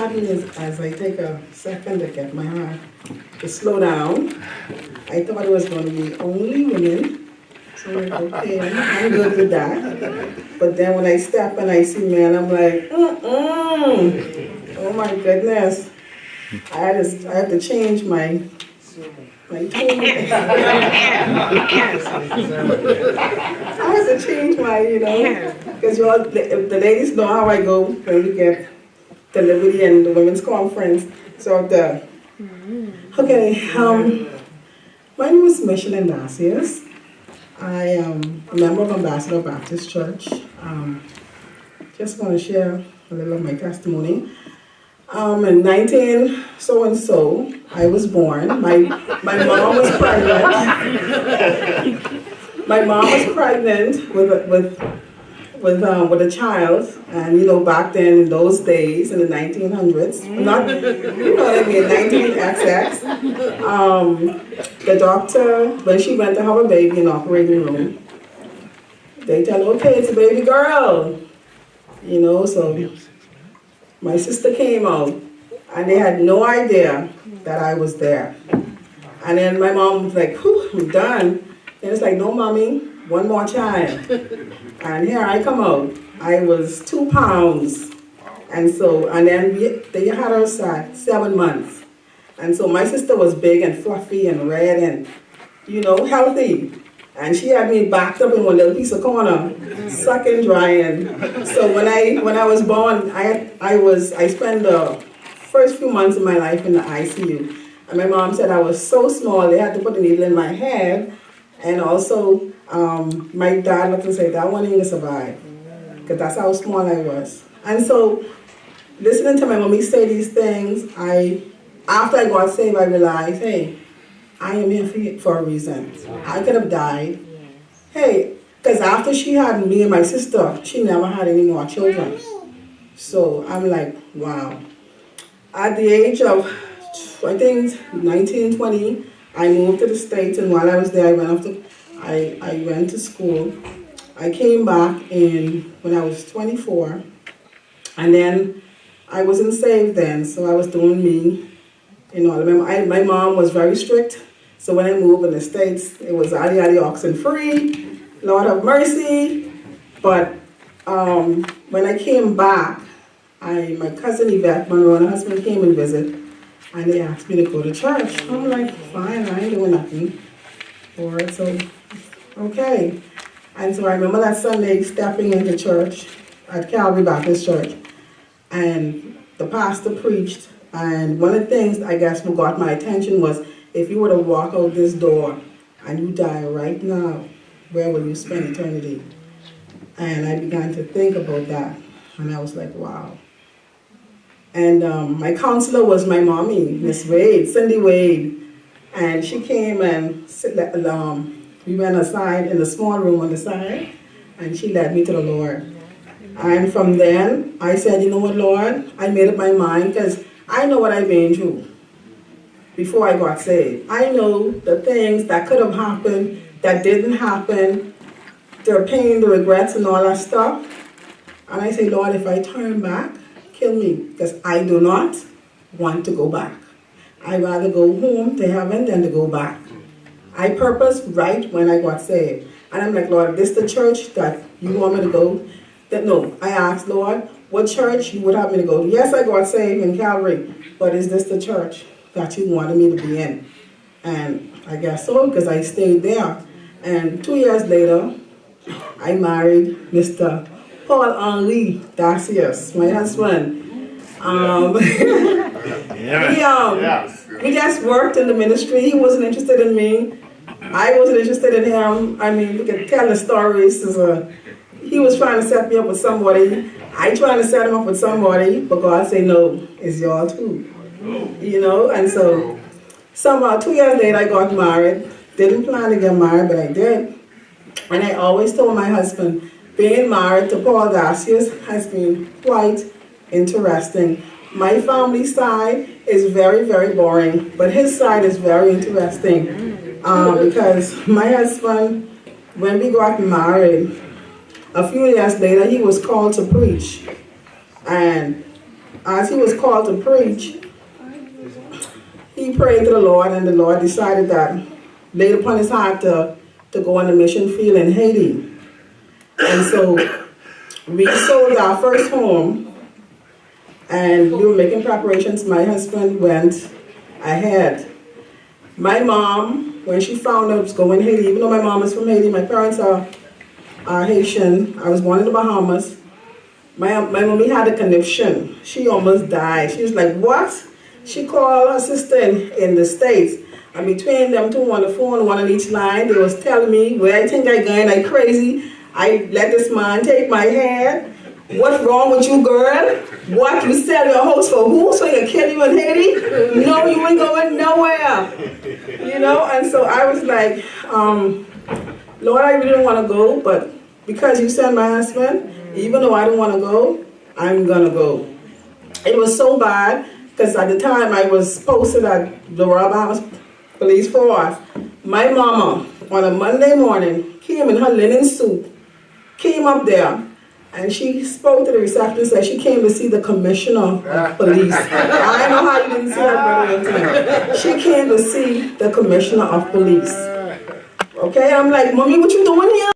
happened is, as I take a second to get my heart to slow down, I thought it was going to be only women. So I'm like, okay, I'm good with that. But then when I step and I see men, I'm like, oh my goodness. I had to change my tone. I had to change my, because the ladies know how I go when we get the Liberty and the Women's Conference. So okay, my name is Michelin Daceus. I am a member of Nassau Baptist Church. Just want to share a little of my testimony. In 19 so-and-so, I was born. My mom was pregnant. My mom was pregnant with a child, and back then in those days in the 1900s, not what I mean, 19XX. The doctor, when she went to have a baby in the operating room, they tell her, okay, it's a baby girl, so my sister came out, and they had no idea that I was there. And then my mom was like, whew, I'm done. And it's like, no, mommy, one more child. And here I come out. I was 2 pounds. And then they had us at 7 months. And so my sister was big and fluffy and red and, healthy. And she had me backed up in one little piece of corner, sucking, drying. So when I was born, I spent the first few months of my life in the ICU. And my mom said I was so small, they had to put a needle in my head. And also, my dad looked and said, that one ain't gonna survive. Because that's how small I was. And so, listening to my mommy say these things, after I got saved, I realized, hey, I am here for a reason. I could have died. Hey, because after she had me and my sister, she never had any more children. So I'm like, wow. At the age of, I think, 19, 20, I moved to the States, and while I was there, I went to school. I came back when I was 24, and then I wasn't saved then, so I was doing me. My mom was very strict, so when I moved in the States, it was Ali oxen free, Lord have mercy. But when I came back, my cousin Yvette, my own husband, came and visited. And they asked me to go to church. I'm like, fine, I ain't doing nothing for it, so okay. And so I remember that Sunday stepping into church at Calvary Baptist Church, and the pastor preached, and one of the things I guess what got my attention was, if you were to walk out this door and you die right now, where will you spend eternity? And I began to think about that, and I was like, wow. And my counselor was my mommy, Miss Wade, Cindy Wade. And she came and we went aside in the small room on the side, and she led me to the Lord. And from then, I said, you know what, Lord? I made up my mind, because I know what I've been through before I got saved. I know the things that could have happened, that didn't happen, the pain, the regrets, and all that stuff. And I say, Lord, if I turn back, kill me, because I do not want to go back. I'd rather go home to heaven than to go back. I purposed right when I got saved. And I'm like, Lord, this the church that you want me to go? No, I asked, Lord, what church you would have me to go to? Yes, I got saved in Calvary, but is this the church that you wanted me to be in? And I guess so, because I stayed there. And 2 years later, I married Mr. Paul-Henri Daceus, my husband. We just worked in the ministry. He wasn't interested in me. I wasn't interested in him. I mean, we could tell the stories. He was trying to set me up with somebody. I trying to set him up with somebody, but God said, no, it's y'all too. And so somehow 2 years later, I got married. Didn't plan to get married, but I did. And I always told my husband, being married to Paul Daceus has been quite interesting. My family side is very, very boring, but his side is very interesting because my husband, when we got married, a few years later, he was called to preach. And as he was called to preach, he prayed to the Lord, and the Lord decided that, laid upon his heart to go on the mission field in Haiti. And so we sold our first home, and we were making preparations. My husband went ahead. My mom, when she found out I was going to Haiti, even though my mom is from Haiti, my parents are Haitian. I was born in the Bahamas. My mommy had a conniption. She almost died. She was like, what? She called her sister in the States. And between them two on the phone, one on each line, they was telling me where I think I going, I crazy. I let this man take my hair. What's wrong with you, girl? What, you sell your house for who? So you kill you in Haiti? No, you ain't going nowhere. You know, and so I was like, Lord, I really don't want to go, but because you sent my husband, even though I don't want to go, I'm going to go. It was so bad, because at the time I was posted at the Nassau Bahamas Police Force. My mama, on a Monday morning, came in her linen suit, came up there, and she spoke to the receptionist that she came to see the commissioner of police. I know how you didn't see that, Brother. She came to see the commissioner of police. Okay, I'm like, Mommy, what you doing here?